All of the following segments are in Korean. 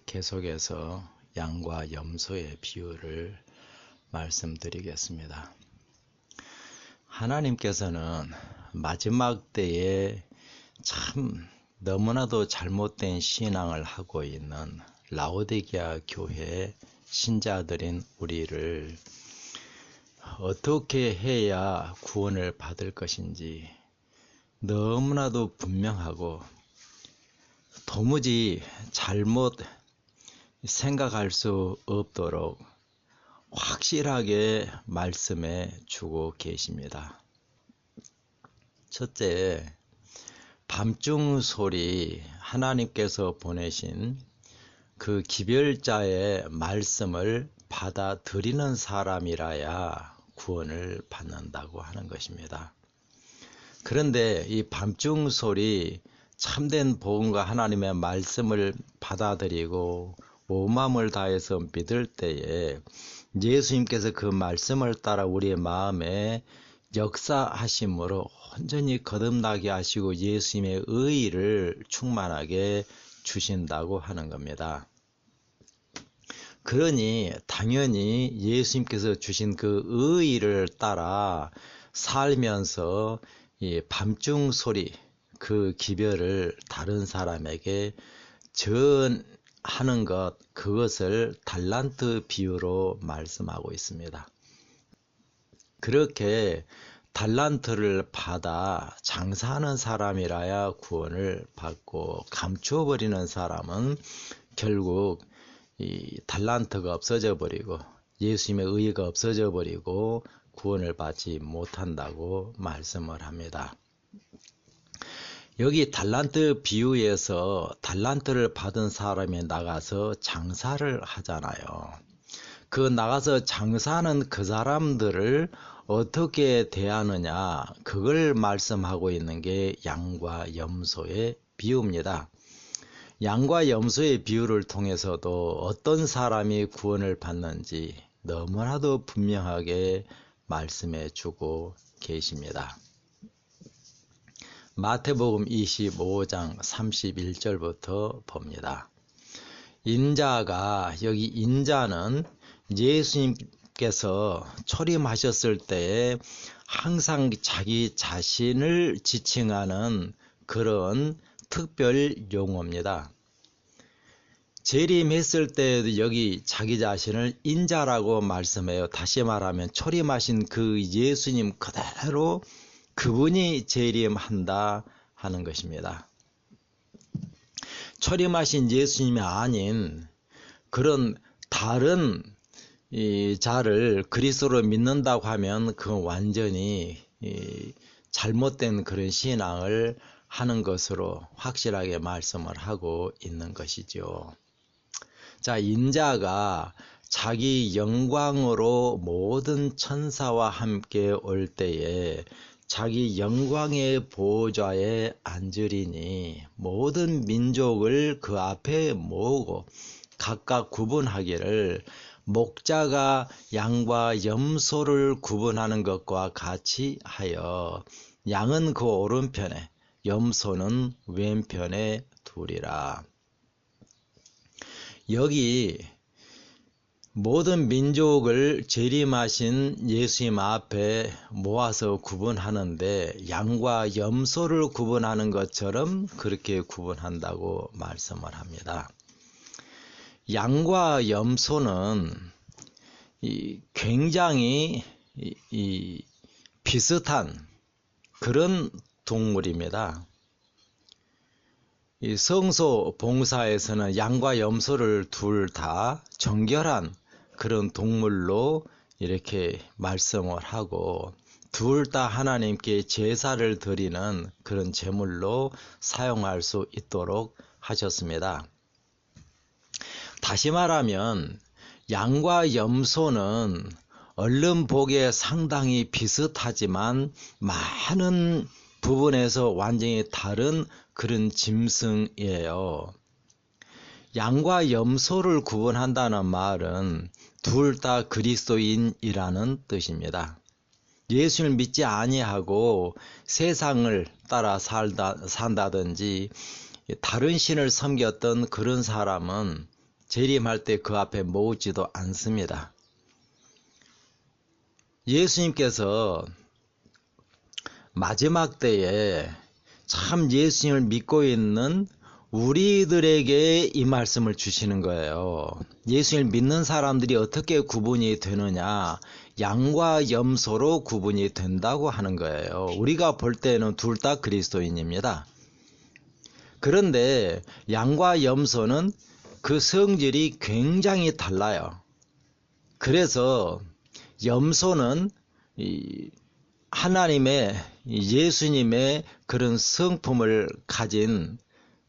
계속해서 양과 염소의 비유를 말씀드리겠습니다. 하나님께서는 마지막 때에 참 너무나도 잘못된 신앙을 하고 있는 라오디게아 교회 신자들인 우리를 어떻게 해야 구원을 받을 것인지 너무나도 분명하고 도무지 잘못 생각할 수 없도록 확실하게 말씀해 주고 계십니다. 첫째, 밤중 소리, 하나님께서 보내신 그 기별자의 말씀을 받아들이는 사람이라야 구원을 받는다고 하는 것입니다. 그런데 이 밤중 소리, 참된 복음과 하나님의 말씀을 받아들이고 온 마음을 다해서 믿을 때에 예수님께서 그 말씀을 따라 우리의 마음에 역사하심으로 온전히 거듭나게 하시고 예수님의 의의를 충만하게 주신다고 하는 겁니다. 그러니 당연히 예수님께서 주신 그 의의를 따라 살면서 이 밤중 소리, 그 기별을 다른 사람에게 전하는 것, 그것을 달란트 비유로 말씀하고 있습니다. 그렇게 달란트를 받아 장사하는 사람이라야 구원을 받고, 감추어버리는 사람은 결국 이 달란트가 없어져 버리고 예수님의 의의가 없어져 버리고 구원을 받지 못한다고 말씀을 합니다. 여기 달란트 비유에서 달란트를 받은 사람이 나가서 장사를 하잖아요. 그 나가서 장사하는 그 사람들을 어떻게 대하느냐, 그걸 말씀하고 있는 게 양과 염소의 비유입니다. 양과 염소의 비유를 통해서도 어떤 사람이 구원을 받는지 너무나도 분명하게 말씀해 주고 계십니다. 마태복음 25장 31절부터 봅니다. 인자가, 여기 인자는 예수님께서 초림하셨을 때에 항상 자기 자신을 지칭하는 그런 특별 용어입니다. 재림했을 때에도 여기 자기 자신을 인자라고 말씀해요. 다시 말하면 초림하신 그 예수님 그대로 그분이 재림한다 하는 것입니다. 초림하신 예수님이 아닌 그런 다른 자를 그리스도로 믿는다고 하면 그건 완전히 잘못된 그런 신앙을 하는 것으로 확실하게 말씀을 하고 있는 것이죠. 자, 인자가 자기 영광으로 모든 천사와 함께 올 때에 자기 영광의 보좌에 앉으리니 모든 민족을 그 앞에 모으고 각각 구분하기를 목자가 양과 염소를 구분하는 것과 같이 하여 양은 그 오른편에 염소는 왼편에 두리라. 여기 모든 민족을 재림하신 예수님 앞에 모아서 구분하는데 양과 염소를 구분하는 것처럼 그렇게 구분한다고 말씀을 합니다. 양과 염소는 굉장히 비슷한 그런 동물입니다. 이 성소 봉사에서는 양과 염소를 둘 다 정결한 그런 동물로 이렇게 말씀을 하고 둘 다 하나님께 제사를 드리는 그런 제물로 사용할 수 있도록 하셨습니다. 다시 말하면 양과 염소는 얼른 보기에 상당히 비슷하지만 많은 부분에서 완전히 다른 그런 짐승이에요. 양과 염소를 구분한다는 말은 둘 다 그리스도인이라는 뜻입니다. 예수를 믿지 아니하고 세상을 따라 산다든지 다른 신을 섬겼던 그런 사람은 재림할 때 그 앞에 모으지도 않습니다. 예수님께서 마지막 때에 참 예수님을 믿고 있는 우리들에게 이 말씀을 주시는 거예요. 예수님을 믿는 사람들이 어떻게 구분이 되느냐? 양과 염소로 구분이 된다고 하는 거예요. 우리가 볼 때는 둘 다 그리스도인입니다. 그런데 양과 염소는 그 성질이 굉장히 달라요. 그래서 염소는 하나님의 예수님의 그런 성품을 가진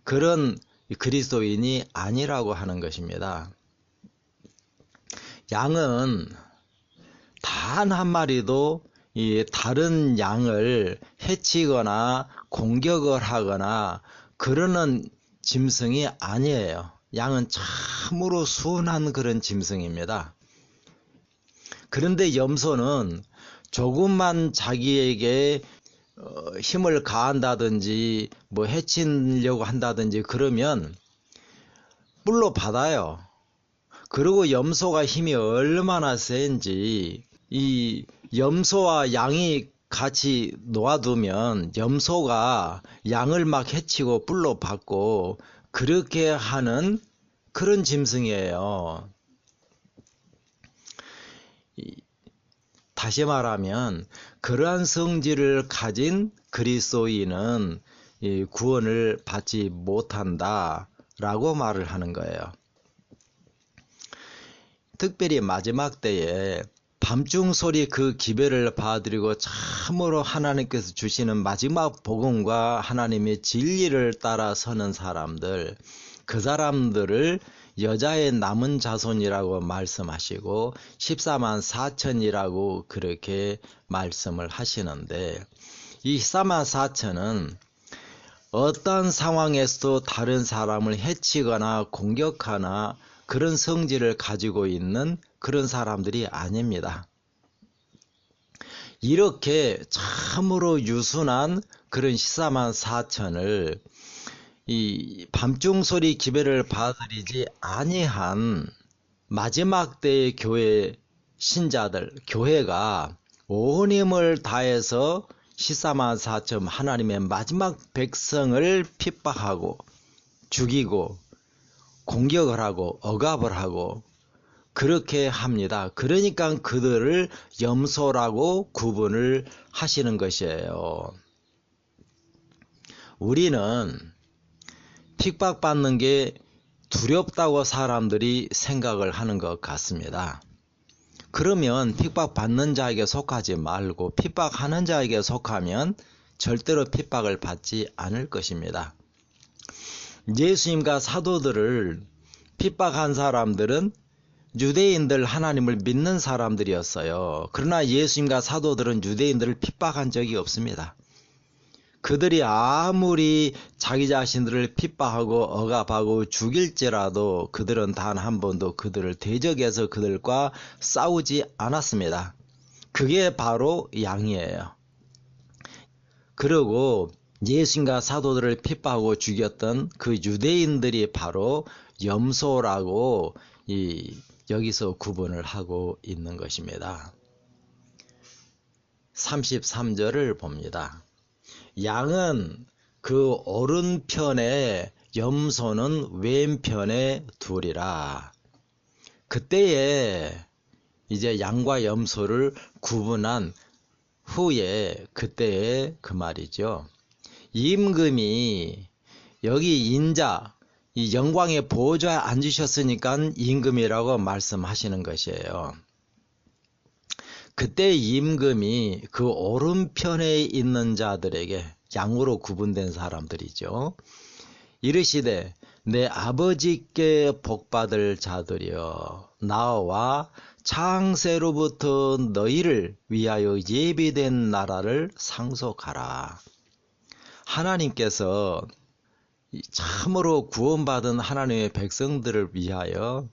그런 그리스도인이 아니라고 하는 것입니다. 양은 단 한 마리도 다른 양을 해치거나 공격을 하거나 그러는 짐승이 아니에요. 양은 참으로 순한 그런 짐승입니다. 그런데 염소는 조금만 자기에게 힘을 가한다든지 뭐 해치려고 한다든지 그러면 뿔로 받아요. 그리고 염소가 힘이 얼마나 센지 이 염소와 양이 같이 놓아두면 염소가 양을 막 해치고 뿔로 받고 그렇게 하는 그런 짐승이에요. 다시 말하면 그러한 성질을 가진 그리스도인은 구원을 받지 못한다 라고 말을 하는 거예요. 특별히 마지막 때에 밤중 소리 그 기별을 봐드리고 참으로 하나님께서 주시는 마지막 복음과 하나님의 진리를 따라 서는 사람들, 그 사람들을 여자의 남은 자손이라고 말씀하시고 14만 4천이라고 그렇게 말씀을 하시는데, 이 14만 4천은 어떤 상황에서도 다른 사람을 해치거나 공격하나 그런 성질을 가지고 있는 그런 사람들이 아닙니다. 이렇게 참으로 유순한 그런 14만 4천을 이 밤중 소리 기별을 받아들이지 아니한 마지막 때의 교회 신자들, 교회가 온 힘을 다해서 14만 4천 하나님의 마지막 백성을 핍박하고 죽이고 공격을 하고 억압을 하고 그렇게 합니다. 그러니까 그들을 염소라고 구분을 하시는 것이에요. 우리는 핍박받는 게 두렵다고 사람들이 생각을 하는 것 같습니다. 그러면 핍박받는 자에게 속하지 말고 핍박하는 자에게 속하면 절대로 핍박을 받지 않을 것입니다. 예수님과 사도들을 핍박한 사람들은 유대인들 하나님을 믿는 사람들이었어요. 그러나 예수님과 사도들은 유대인들을 핍박한 적이 없습니다. 그들이 아무리 자기 자신들을 핍박하고 억압하고 죽일지라도 그들은 단 한 번도 그들을 대적해서 그들과 싸우지 않았습니다. 그게 바로 양이에요. 그리고 예수님과 사도들을 핍박하고 죽였던 그 유대인들이 바로 염소라고 여기서 구분을 하고 있는 것입니다. 33절을 봅니다. 양은 그 오른편에 염소는 왼편에 두리라. 그때에 이제 양과 염소를 구분한 후에 그때에 그 말이죠. 임금이 여기 인자 이 영광의 보좌에 앉으셨으니까 임금이라고 말씀하시는 것이에요. 그때 임금이 그 오른편에 있는 자들에게 양으로 구분된 사람들이죠. 이르시되 내 아버지께 복받을 자들이여 나와 창세로부터 너희를 위하여 예비된 나라를 상속하라. 하나님께서 참으로 구원받은 하나님의 백성들을 위하여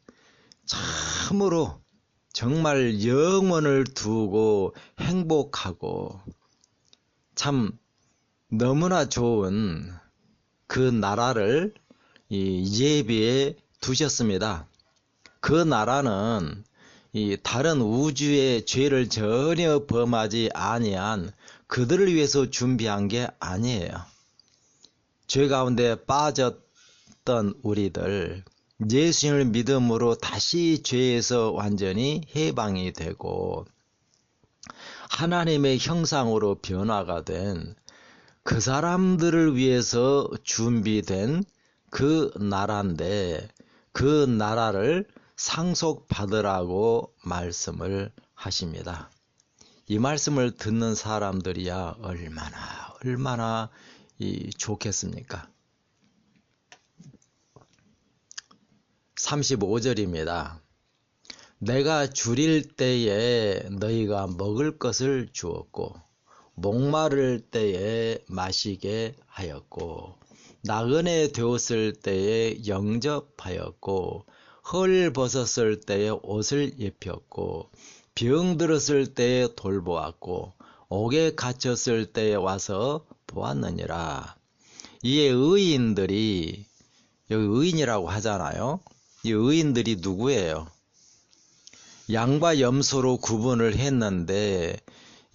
참으로 정말 영원을 두고 행복하고 참 너무나 좋은 그 나라를 예비해 두셨습니다. 그 나라는 이 다른 우주의 죄를 전혀 범하지 아니한 그들을 위해서 준비한 게 아니에요. 죄 가운데 빠졌던 우리들, 예수님을 믿음으로 다시 죄에서 완전히 해방이 되고 하나님의 형상으로 변화가 된 그 사람들을 위해서 준비된 그 나라인데, 그 나라를 상속받으라고 말씀을 하십니다. 이 말씀을 듣는 사람들이야 얼마나 좋겠습니까? 35절입니다. 내가 줄일 때에 너희가 먹을 것을 주었고 목마를 때에 마시게 하였고 나그네 되었을 때에 영접하였고 헐 벗었을 때에 옷을 입혔고 병들었을 때에 돌보았고 옥에 갇혔을 때에 와서 보았느니라. 이에 의인들이, 여기 의인이라고 하잖아요. 이 의인들이 누구예요? 양과 염소로 구분을 했는데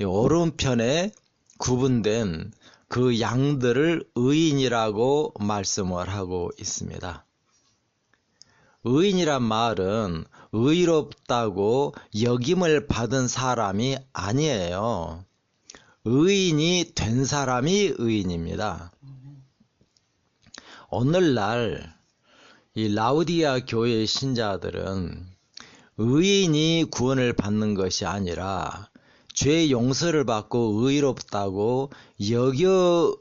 오른편에 구분된 그 양들을 의인이라고 말씀을 하고 있습니다. 의인이란 말은 의롭다고 역임을 받은 사람이 아니에요. 의인이 된 사람이 의인입니다. 오늘날 이 라우디아 교회의 신자들은 의인이 구원을 받는 것이 아니라 죄 용서를 받고 의롭다고 여겨줌을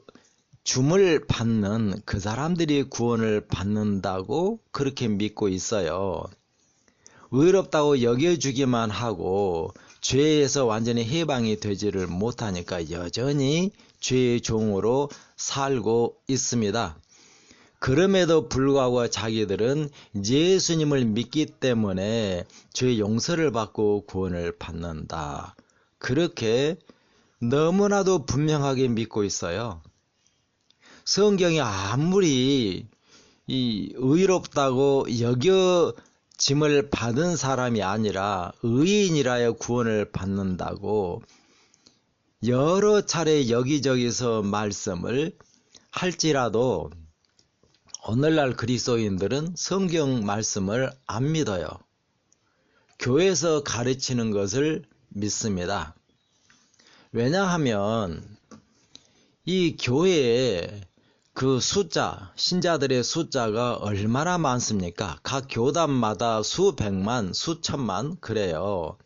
받는 그 사람들이 구원을 받는다고 그렇게 믿고 있어요. 의롭다고 여겨주기만 하고 죄에서 완전히 해방이 되지를 못하니까 여전히 죄의 종으로 살고 있습니다. 그럼에도 불구하고 자기들은 예수님을 믿기 때문에 죄 용서를 받고 구원을 받는다. 그렇게 너무나도 분명하게 믿고 있어요. 성경이 아무리 의롭다고 여겨짐을 받은 사람이 아니라 의인이라야 구원을 받는다고 여러 차례 여기저기서 말씀을 할지라도 오늘날 그리스도인들은 성경 말씀을 안 믿어요. 교회에서 가르치는 것을 믿습니다. 왜냐하면 이 교회에 그 숫자, 신자들의 숫자가 얼마나 많습니까? 각 교단마다 수백만, 수천만 그래요.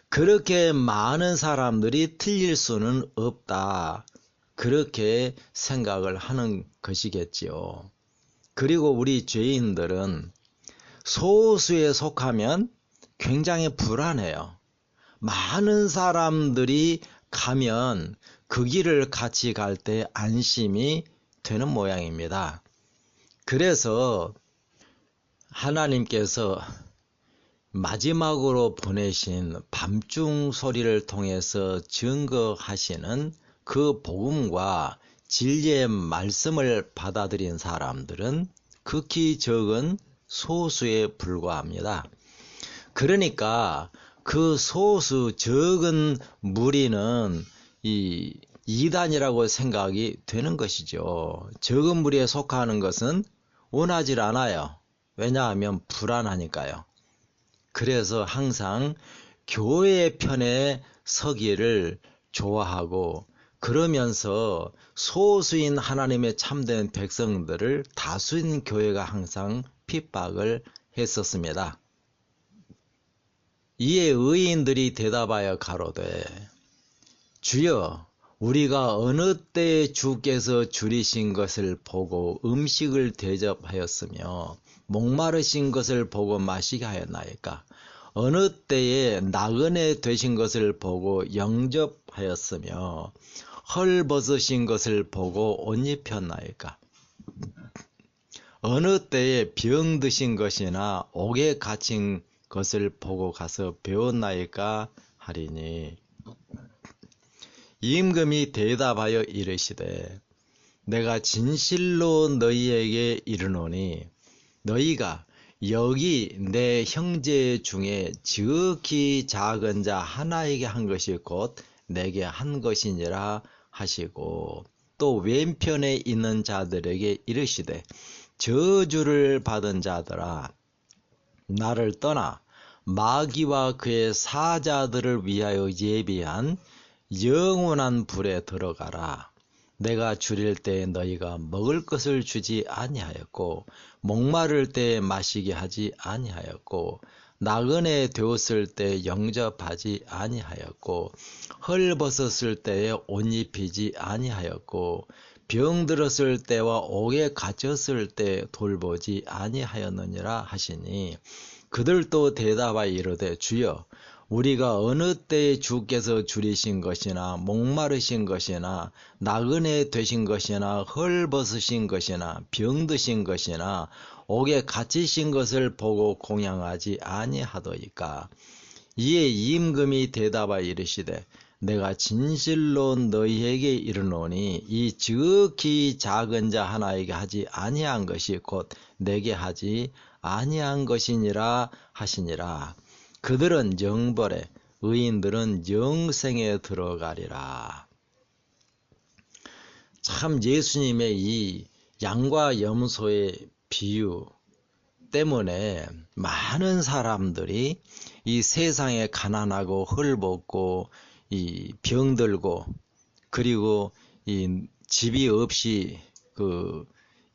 그렇게 많은 사람들이 틀릴 수는 없다. 그렇게 생각을 하는 것이겠지요. 그리고 우리 죄인들은 소수에 속하면 굉장히 불안해요. 많은 사람들이 가면 그 길을 같이 갈 때 안심이 되는 모양입니다. 그래서 하나님께서 마지막으로 보내신 밤중 소리를 통해서 증거하시는 그 복음과 진리의 말씀을 받아들인 사람들은 극히 적은 소수에 불과합니다. 그러니까 그 소수 적은 무리는 이 이단이라고 생각이 되는 것이죠. 적은 무리에 속하는 것은 원하지 않아요. 왜냐하면 불안하니까요. 그래서 항상 교회의 편에 서기를 좋아하고 그러면서 소수인 하나님의 참된 백성들을 다수인 교회가 항상 핍박을 했었습니다. 이에 의인들이 대답하여 가로되 주여 우리가 어느 때에 주께서 줄이신 것을 보고 음식을 대접하였으며 목마르신 것을 보고 마시게 하였나이까? 어느 때에 나그네 되신 것을 보고 영접하였으며 헐벗으신 것을 보고 옷 입혔나이까? 어느 때에 병 드신 것이나 옥에 갇힌 것을 보고 가서 배웠나이까 하리니 임금이 대답하여 이르시되 내가 진실로 너희에게 이르노니 너희가 여기 내 형제 중에 지극히 작은 자 하나에게 한 것이 곧 내게 한 것이니라 하시고, 또 왼편에 있는 자들에게 이르시되 저주를 받은 자들아, 나를 떠나 마귀와 그의 사자들을 위하여 예비한 영원한 불에 들어가라. 내가 줄일 때에 너희가 먹을 것을 주지 아니하였고, 목마를 때에 마시게 하지 아니하였고, 나그네 되었을 때 영접하지 아니하였고, 헐벗었을 때에 옷 입히지 아니하였고, 병들었을 때와 옥에 갇혔을 때 돌보지 아니하였느니라 하시니, 그들도 대답하여 이르되 주여, 우리가 어느 때에 주께서 줄이신 것이나 목마르신 것이나 나그네 되신 것이나 헐벗으신 것이나 병드신 것이나 옥에 갇히신 것을 보고 공양하지 아니하더이까. 이에 임금이 대답하여 이르시되 내가 진실로 너희에게 이르노니 이 지극히 작은 자 하나에게 하지 아니한 것이 곧 내게 하지 아니한 것이니라 하시니라. 그들은 영벌에, 의인들은 영생에 들어가리라. 참, 예수님의 이 양과 염소의 비유 때문에 많은 사람들이 이 세상에 가난하고 헐벗고 이 병들고, 그리고 이 집이 없이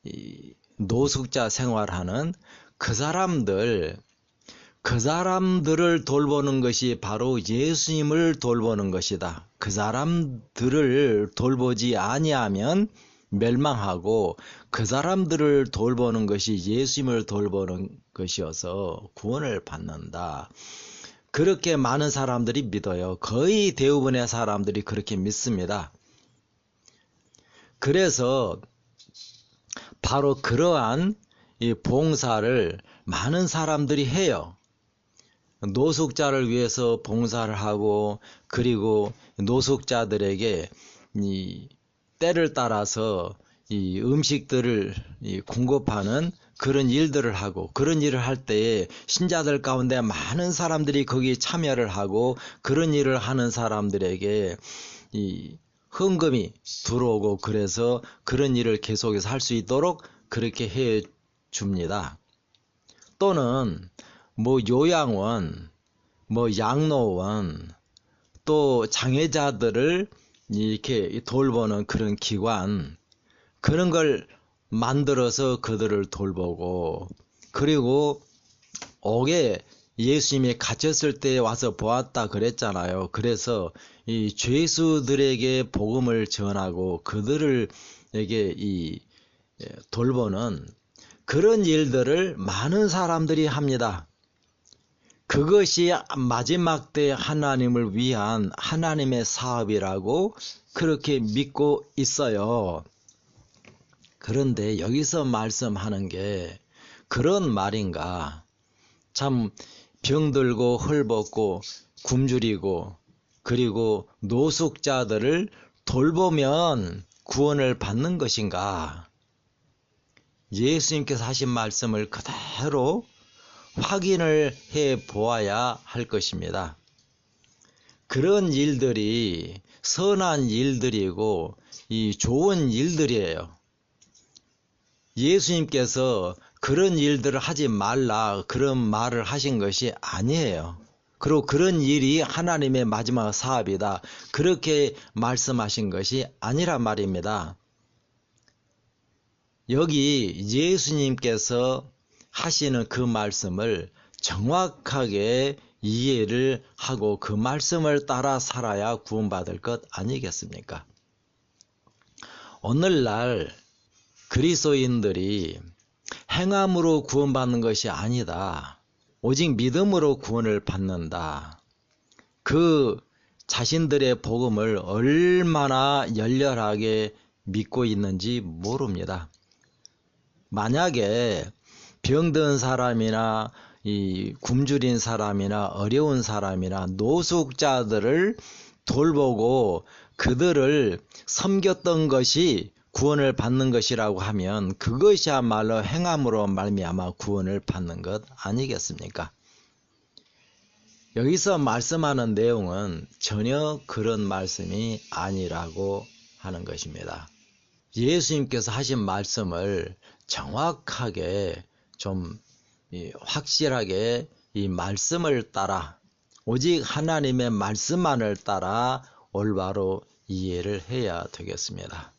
이 노숙자 생활하는 그 사람들을 돌보는 것이 바로 예수님을 돌보는 것이다. 그 사람들을 돌보지 아니하면 멸망하고, 그 사람들을 돌보는 것이 예수님을 돌보는 것이어서 구원을 받는다. 그렇게 많은 사람들이 믿어요. 거의 대부분의 사람들이 그렇게 믿습니다. 그래서 바로 그러한 이 봉사를 많은 사람들이 해요. 노숙자를 위해서 봉사를 하고, 그리고 노숙자들에게 이 때를 따라서 이 음식들을 공급하는 그런 일들을 하고, 그런 일을 할 때에 신자들 가운데 많은 사람들이 거기에 참여를 하고, 그런 일을 하는 사람들에게 이 헌금이 들어오고, 그래서 그런 일을 계속해서 할 수 있도록 그렇게 해 줍니다. 또는 뭐 요양원, 뭐 양로원, 또 장애자들을 이렇게 돌보는 그런 기관, 그런 걸 만들어서 그들을 돌보고, 그리고 옥에 예수님이 갇혔을 때 와서 보았다 그랬잖아요. 그래서 이 죄수들에게 복음을 전하고 그들에게 돌보는 그런 일들을 많은 사람들이 합니다. 그것이 마지막 때 하나님을 위한 하나님의 사업이라고 그렇게 믿고 있어요. 그런데 여기서 말씀하는 게 그런 말인가? 참, 병들고 헐벗고 굶주리고 그리고 노숙자들을 돌보면 구원을 받는 것인가? 예수님께서 하신 말씀을 그대로 확인을 해 보아야 할 것입니다. 그런 일들이 선한 일들이고 이 좋은 일들이에요. 예수님께서 그런 일들을 하지 말라 그런 말을 하신 것이 아니에요. 그리고 그런 일이 하나님의 마지막 사업이다 그렇게 말씀하신 것이 아니란 말입니다. 여기 예수님께서 하시는 그 말씀을 정확하게 이해를 하고 그 말씀을 따라 살아야 구원받을 것 아니겠습니까? 오늘날 그리스도인들이 행함으로 구원받는 것이 아니다. 오직 믿음으로 구원을 받는다. 그 자신들의 복음을 얼마나 열렬하게 믿고 있는지 모릅니다. 만약에 병든 사람이나 이 굶주린 사람이나 어려운 사람이나 노숙자들을 돌보고 그들을 섬겼던 것이 구원을 받는 것이라고 하면 그것이야말로 행함으로 말미암아 구원을 받는 것 아니겠습니까? 여기서 말씀하는 내용은 전혀 그런 말씀이 아니라고 하는 것입니다. 예수님께서 하신 말씀을 정확하게 좀 확실하게 이 말씀을 따라 오직 하나님의 말씀만을 따라 올바로 이해를 해야 되겠습니다.